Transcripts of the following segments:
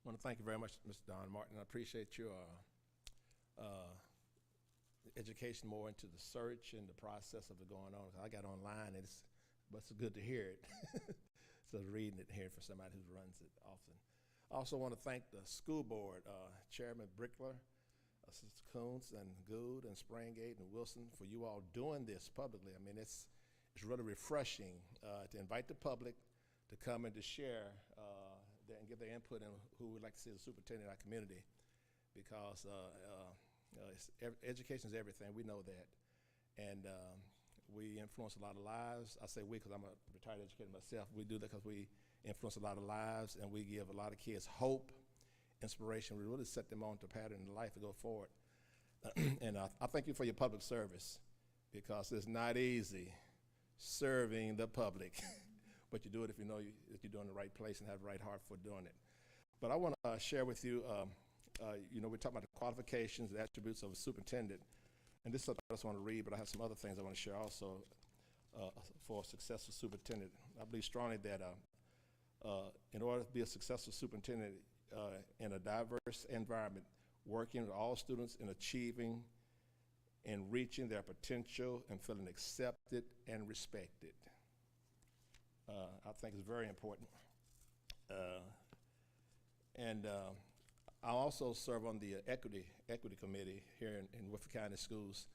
want to thank you very much, Mr. Don Martin. I appreciate your uh, education more into the search and the process of it going on. I got online, and but it's good to hear it. So reading it and hearing from somebody who runs it often. I also want to thank the school board, Chairman Brickler, Assistant Coons, and Gould, and Springate, and Wilson, for you all doing this publicly. I mean, it's really refreshing to invite the public to come and to share and give their input on who we'd like to see as a superintendent in our community, because education is everything. We know that. And we influence a lot of lives. I say we because I'm a retired educator myself. We do that because we influence a lot of lives, and we give a lot of kids hope, inspiration. We really set them on to a pattern in life to go forward. And I thank you for your public service, because it's not easy serving the public. But you do it if you know that you're doing the right place and have the right heart for doing it. But I want to share with you, we're talking about the qualifications and attributes of a superintendent. And this is something I just want to read, but I have some other things I want to share also for a successful superintendent. I believe strongly that in order to be a successful superintendent in a diverse environment, working with all students in achieving and reaching their potential and feeling accepted and respected. I think it's very important. I also serve on the equity committee here in Woodford County Schools,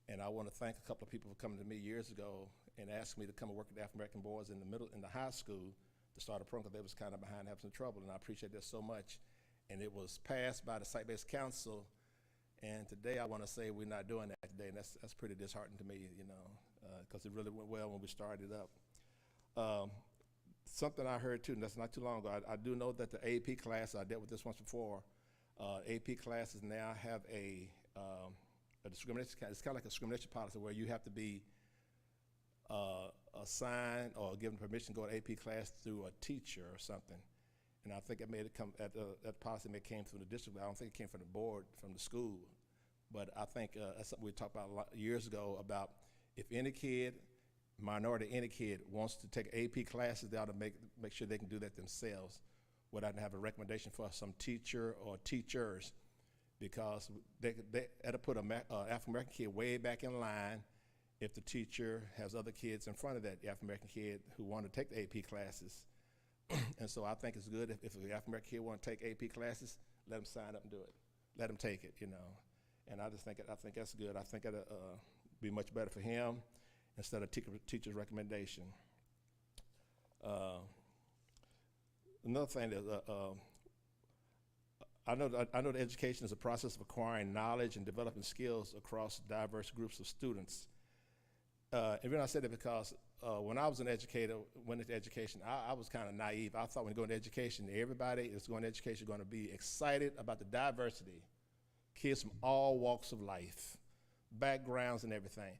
and I want to thank a couple of people for coming to me years ago and asking me to come and work with the African American boys in the high school to start a program, because they was kind of behind, having some trouble, and I appreciate that so much. And it was passed by the site-based council, and today I want to say we're not doing that today, and that's pretty disheartening to me, because it really went well when we started up. Something I heard too, and that's not too long ago, I do know that the AP class, I dealt with this once before, AP classes now have a discrimination, it's kind of like a discrimination policy where you have to be assigned or given permission to go to AP class through a teacher or something. And I think it made it come, that policy may came from the district, but I don't think it came from the board, from the school. But I think that's something we talked about years ago, about if any kid, minority any kid, wants to take AP classes, they ought to make sure they can do that themselves without having a recommendation for some teacher or teachers, because they had to put an African-American kid way back in line if the teacher has other kids in front of that African-American kid who want to take the AP classes. And so I think it's good if the African-American kid want to take AP classes, let them sign up and do it. Let them take it, And I think that's good. I think it'll be much better for him instead of teacher's recommendation. Another thing is, I know that education is a process of acquiring knowledge and developing skills across diverse groups of students. And then I said that because when I was an educator, went into education, I was kind of naive. I thought when you go into education, everybody is going to education going to be excited about the diversity, kids from all walks of life, backgrounds and everything.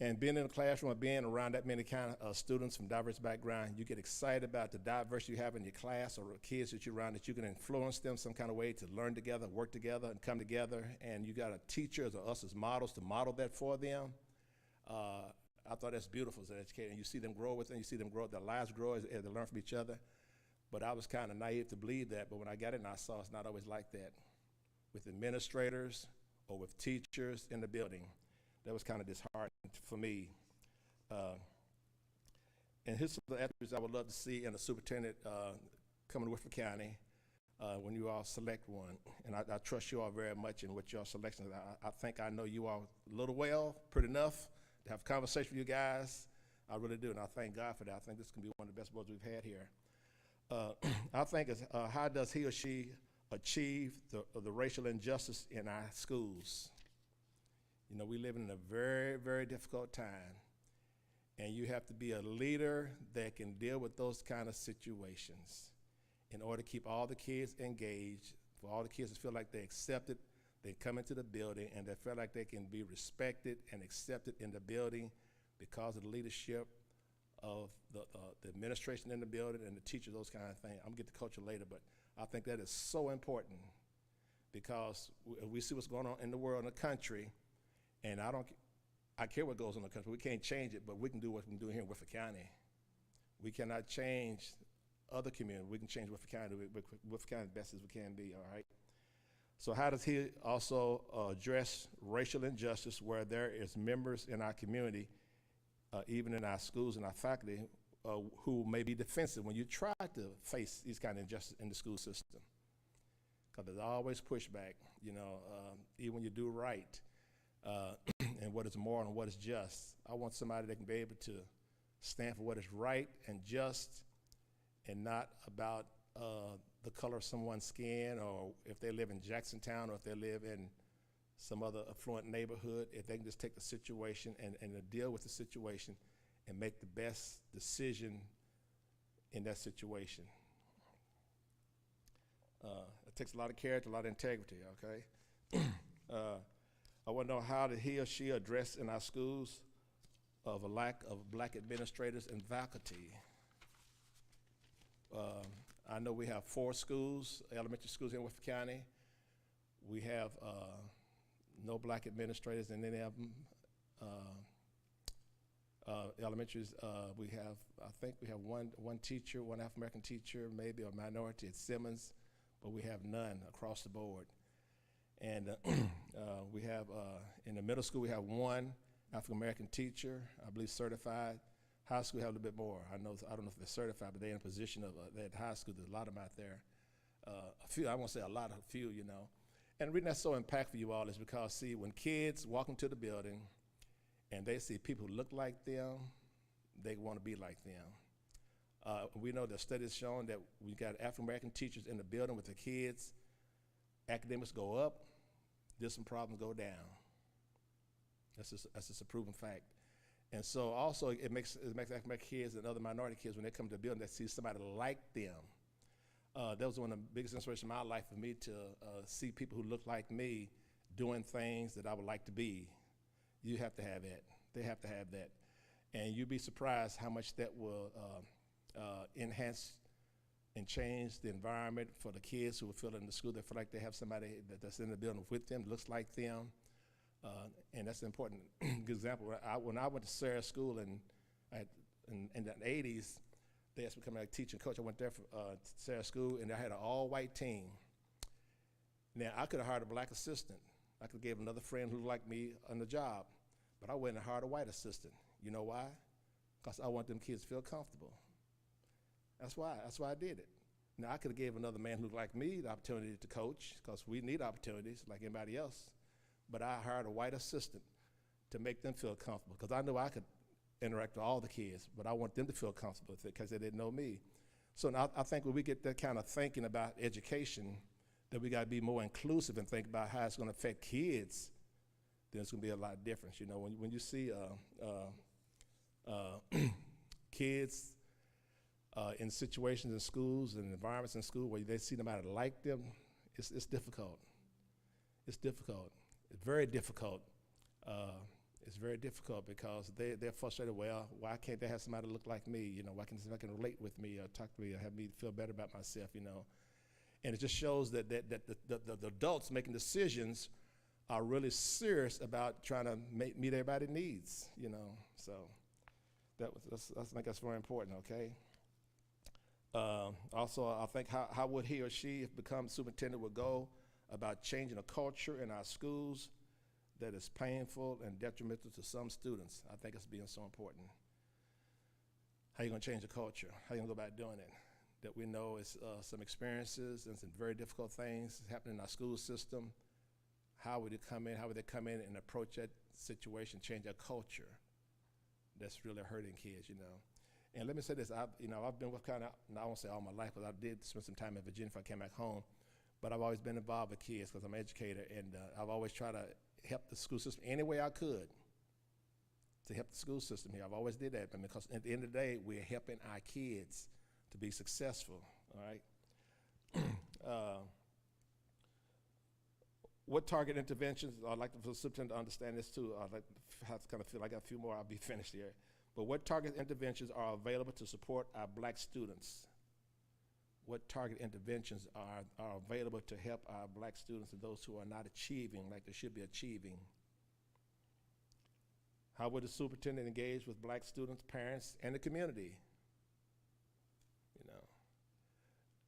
And being in a classroom or being around that many kind of students from diverse backgrounds, you get excited about the diversity you have in your class or kids that you're around, that you can influence them some kind of way to learn together, work together, and come together. And you got a teacher or us as models to model that for them. I thought that's beautiful as an educator. And you see them grow with them, you see them grow, their lives grow as they learn from each other. But I was kind of naive to believe that. But when I got in, I saw it's not always like that with administrators or with teachers in the building. That was kind of disheartening for me. And here's some of the attributes I would love to see in a superintendent coming to Woodford County when you all select one. And I trust you all very much in what your selections are. I think I know you all a little well, pretty enough, to have a conversation with you guys. I really do, and I thank God for that. I think this can be one of the best boards we've had here. I think it's how does he or she achieve the racial injustice in our schools? We live in a very, very difficult time, and you have to be a leader that can deal with those kind of situations in order to keep all the kids engaged, for all the kids to feel like they're accepted, they come into the building, and they feel like they can be respected and accepted in the building because of the leadership of the administration in the building and the teachers, those kind of things. I'm gonna get to culture later, but I think that is so important, because we see what's going on in the world, in the country, and I care what goes on in the country. We can't change it, but we can do what we can do here in Woodford County. We cannot change other communities. We can change Woodford County, Woodford County best as we can be, all right? So how does he also address racial injustice where there is members in our community, even in our schools and our faculty, who may be defensive when you try to face these kind of injustice in the school system? Because there's always pushback, even when you do right, and what is moral and what is just. I want somebody that can be able to stand for what is right and just, and not about the color of someone's skin, or if they live in Jacksontown, or if they live in some other affluent neighborhood. If they can just take the situation and deal with the situation and make the best decision in that situation. It takes a lot of character, a lot of integrity, okay? I want to know, how did he or she address in our schools of a lack of black administrators and faculty? I know we have 4 schools, elementary schools in Woodford County. We have no black administrators in any of them. Elementaries, I think we have one teacher, one African-American teacher, maybe a minority at Simmons, but we have none across the board. And we have, in the middle school, we have one African-American teacher, I believe certified. High school have a little bit more. I don't know if they're certified, but they're in a position of, they're at high school, there's a lot of them out there. A few, I won't say a lot, a few, And the reason that's so impactful for you all is because, see, when kids walk into the building and they see people who look like them, they want to be like them. We know the studies showing that we got African-American teachers in the building with the kids, academics go up, discipline problems go down. That's just a proven fact. And so also it makes African-American kids and other minority kids, when they come to the building, they see somebody like them. That was one of the biggest inspirations in my life for me, to see people who look like me doing things that I would like to be. You have to have that. They have to have that. And you'd be surprised how much that will enhance and change the environment for the kids who will feel in the school. They feel like they have somebody that's in the building with them, looks like them. And that's an important example. When I went to Sarah School in the 80s, they asked me to come as a teaching coach. I went there for Sarah School, and I had an all-white team. Now, I could have hired a black assistant. I could have gave another friend who liked me on the job, but I went and hired a white assistant. You know why? Because I want them kids to feel comfortable. That's why I did it. Now, I could have gave another man who liked me the opportunity to coach, because we need opportunities like anybody else. But I hired a white assistant to make them feel comfortable, because I knew I could interact with all the kids, but I want them to feel comfortable with it because they didn't know me. So now I think when we get that kind of thinking about education, that we got to be more inclusive and think about how it's going to affect kids, then it's going to be a lot of difference. When you see kids in situations in schools and environments in school where they see nobody like them, it's difficult. It's difficult. It's very difficult. It's very difficult because they're frustrated. Well, why can't they have somebody look like me? Why can't somebody relate with me or talk to me or have me feel better about myself? And it just shows that the adults making decisions are really serious about trying to meet everybody's needs. So I think that's very important. Okay. Also, I think how would he or she, if become superintendent, would go about changing a culture in our schools that is painful and detrimental to some students. I think it's being so important. How are you going to change the culture? How are you going to go about doing it? That we know is some experiences and some very difficult things happening in our school system. How would they come in? How would they come in and approach that situation, change that culture that's really hurting kids, And let me say this, I've been with kind of, I won't say all my life, but I did spend some time in Virginia before I came back home. But I've always been involved with kids because I'm an educator, and I've always tried to help the school system any way I could to help the school system here. I've always did that, because at the end of the day, we're helping our kids to be successful, all right? What target interventions, I'd like for the superintendent to understand this too. I'd like to kind of feel like I got a few more, I'll be finished here. But what target interventions are available to support our black students? What target interventions are available to help our black students and those who are not achieving like they should be achieving? How would the superintendent engage with black students, parents, and the community?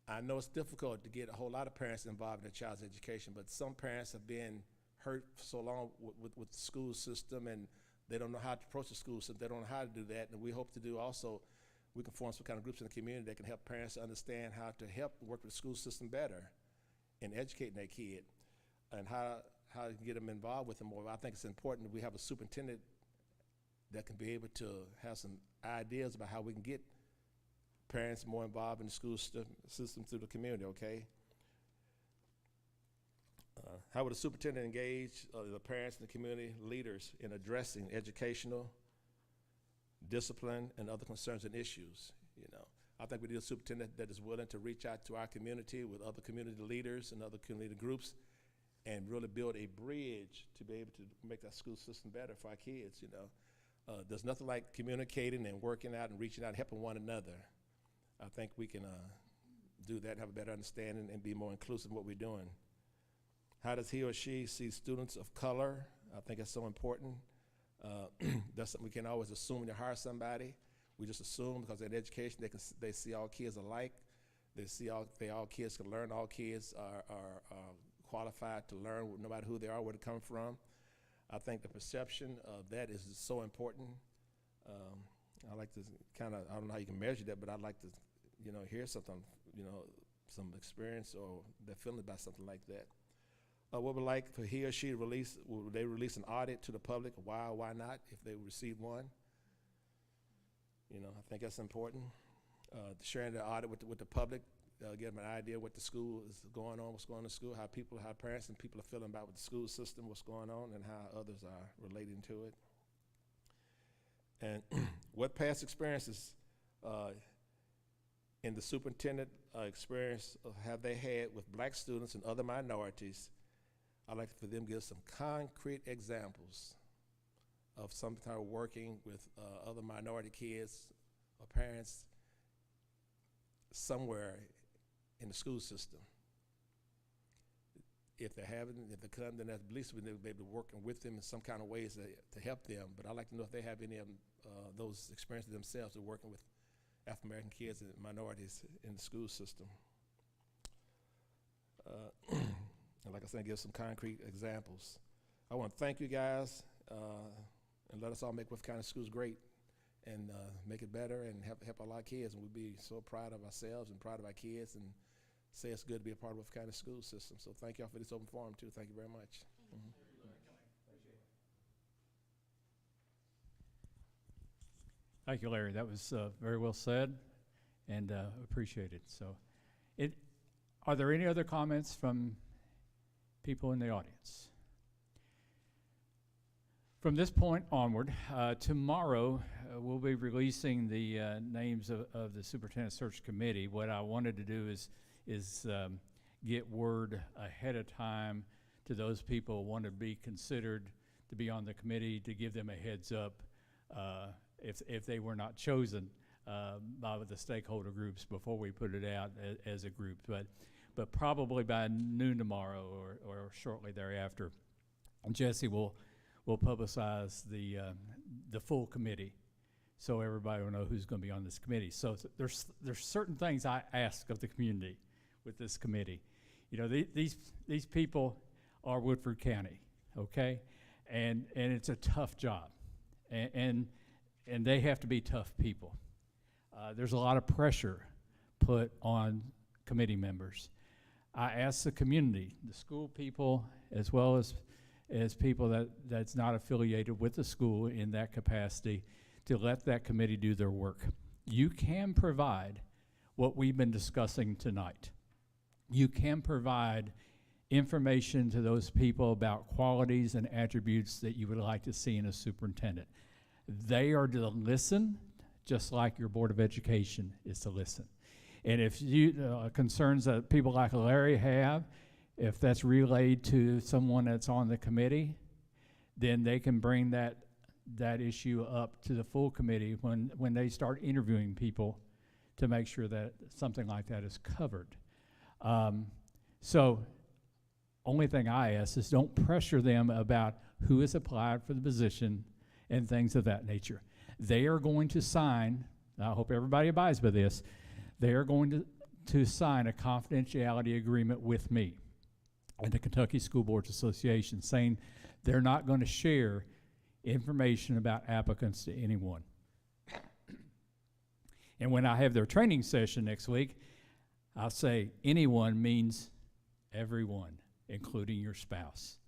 I know it's difficult to get a whole lot of parents involved in their child's education, but some parents have been hurt for so long with the school system, and they don't know how to approach the school system. They don't know how to do that, and we hope to do also, we can form some kind of groups in the community that can help parents understand how to help work with the school system better in educating their kid, and how to get them involved with them more. I think it's important that we have a superintendent that can be able to have some ideas about how we can get parents more involved in the school system through the community, okay? How would the superintendent engage the parents and the community leaders in addressing educational, discipline, and other concerns and issues? You know, I think we need a superintendent that is willing to reach out to our community with other community leaders and other community groups and really build a bridge to be able to make our school system better for our kids, you know. There's nothing like communicating and working out and reaching out and helping one another. I think we can do that, have a better understanding, and be more inclusive in what we're doing. How does he or she see students of color? I think it's so important. That's something we can't always assume when you hire somebody. We just assume because in education they see all kids alike. They see all kids can learn. All kids are qualified to learn no matter who they are, where they come from. I think the perception of that is so important. I like to kind of, I don't know how you can measure that, but I'd like to, you know, hear something, you know, some experience or their feeling about something like that. What would like for he or she to release, would they release an audit to the public? Why or why not, if they receive one? You know, I think that's important. Sharing the audit with the public, give them an idea what the school is going on, what's going on in school, how parents and people are feeling about with the school system, what's going on, and how others are relating to it. And what past experiences in the superintendent experience have they had with black students and other minorities? I'd like for them to give some concrete examples of some kind of working with other minority kids or parents somewhere in the school system. If they haven't, if they come, then at least we'll be working with them in some kind of ways to help them. But I'd like to know if they have any of those experiences themselves of working with African American kids and minorities in the school system. And like I said, give some concrete examples. I want to thank you guys and let us all make Worth County Schools great and make it better and help a lot of kids. And we'll be so proud of ourselves and proud of our kids and say it's good to be a part of Worth County School System. So thank y'all for this open forum too. Thank you very much. Thank you, Larry. That was very well said and appreciated. So, are there any other comments from people in the audience? From this point onward, tomorrow we'll be releasing the names of the Superintendent Search Committee. What I wanted to do is get word ahead of time to those people who want to be considered to be on the committee, to give them a heads up if they were not chosen by the stakeholder groups before we put it out as a group. But probably by noon tomorrow or shortly thereafter, Jesse will publicize the full committee, so everybody will know who's going to be on this committee. So there's certain things I ask of the community with this committee. You know, these people are Woodford County, okay, and it's a tough job, and they have to be tough people. There's a lot of pressure put on committee members. I ask the community, the school people, as well as people that's not affiliated with the school in that capacity, to let that committee do their work. You can provide what we've been discussing tonight. You can provide information to those people about qualities and attributes that you would like to see in a superintendent. They are to listen, just like your Board of Education is to listen. And if you concerns that people like Larry have, if that's relayed to someone that's on the committee, then they can bring that issue up to the full committee when they start interviewing people to make sure that something like that is covered. So only thing I ask is don't pressure them about who has applied for the position and things of that nature. They are going to sign, I hope everybody abides by this, they are going to sign a confidentiality agreement with me and the Kentucky School Boards Association, saying they're not going to share information about applicants to anyone. And when I have their training session next week, I'll say anyone means everyone, including your spouse.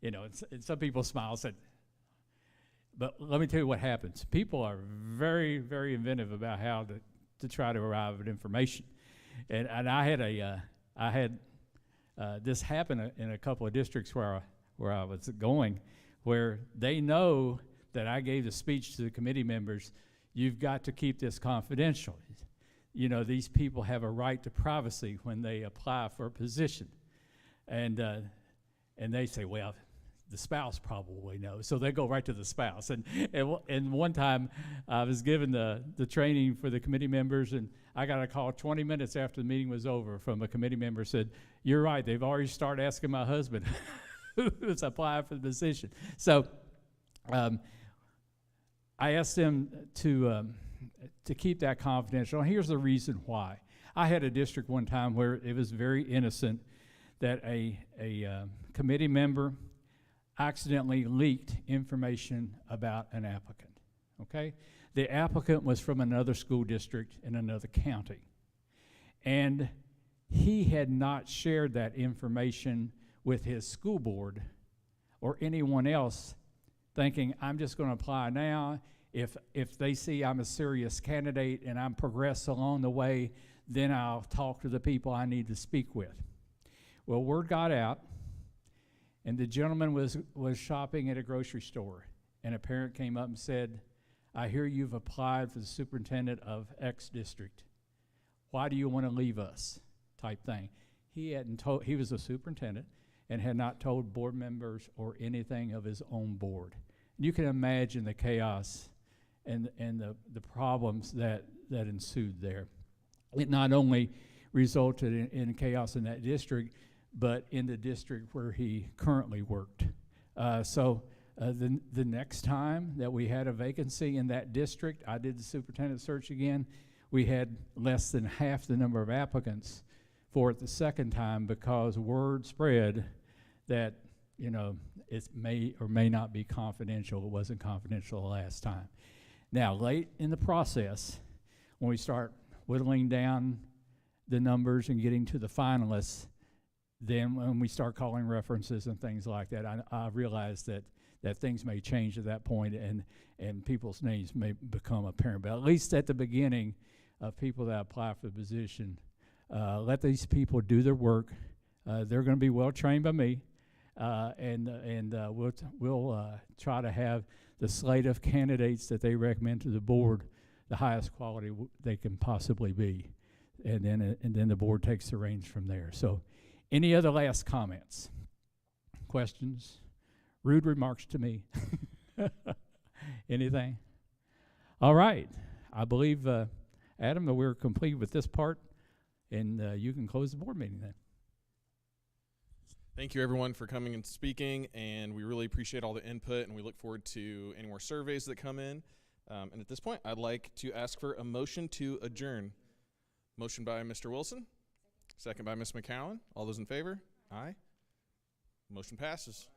You know, and some people smile and said, but let me tell you what happens. People are very, very inventive about how to try to arrive at information. And I had this happen in a couple of districts where I was going, where they know that I gave the speech to the committee members. You've got to keep this confidential. You know, these people have a right to privacy when they apply for a position. And they say, well, the spouse probably knows. So they go right to the spouse. And one time I was given the training for the committee members, and I got a call 20 minutes after the meeting was over from a committee member said, you're right, they've already started asking my husband who's applied for the position. So I asked them to keep that confidential. And here's the reason why. I had a district one time where it was very innocent that a committee member accidentally leaked information about an applicant, okay? The applicant was from another school district in another county. And he had not shared that information with his school board or anyone else, thinking, I'm just going to apply now. If they see I'm a serious candidate and I'm progressed along the way, then I'll talk to the people I need to speak with. Well, word got out, and the gentleman was shopping at a grocery store, and a parent came up and said, I hear you've applied for the superintendent of X district. Why do you want to leave us? Type thing. He was a superintendent and had not told board members or anything of his own board. You can imagine the chaos and the problems that ensued there. It not only resulted in chaos in that district, but in the district where he currently worked. So the next time that we had a vacancy in that district, I did the superintendent search again. We had less than half the number of applicants for it the second time because word spread that, you know, it may or may not be confidential. It wasn't confidential the last time. Now, late in the process, when we start whittling down the numbers and getting to the finalists, then when we start calling references and things like that, I realized that things may change at that point and people's names may become apparent. But at least at the beginning of people that apply for the position, let these people do their work. They're going to be well trained by me, and we'll try to have the slate of candidates that they recommend to the board the highest quality they can possibly be, and then the board takes the reins from there. So, any other last comments, questions, rude remarks to me? Anything? All right. I believe, Adam, that we're complete with this part, and you can close the board meeting then. Thank you, everyone, for coming and speaking, and we really appreciate all the input, and we look forward to any more surveys that come in. And at this point, I'd like to ask for a motion to adjourn. Motion by Mr. Wilson, second by Ms. McCowan. All those in favor? Aye. Motion passes.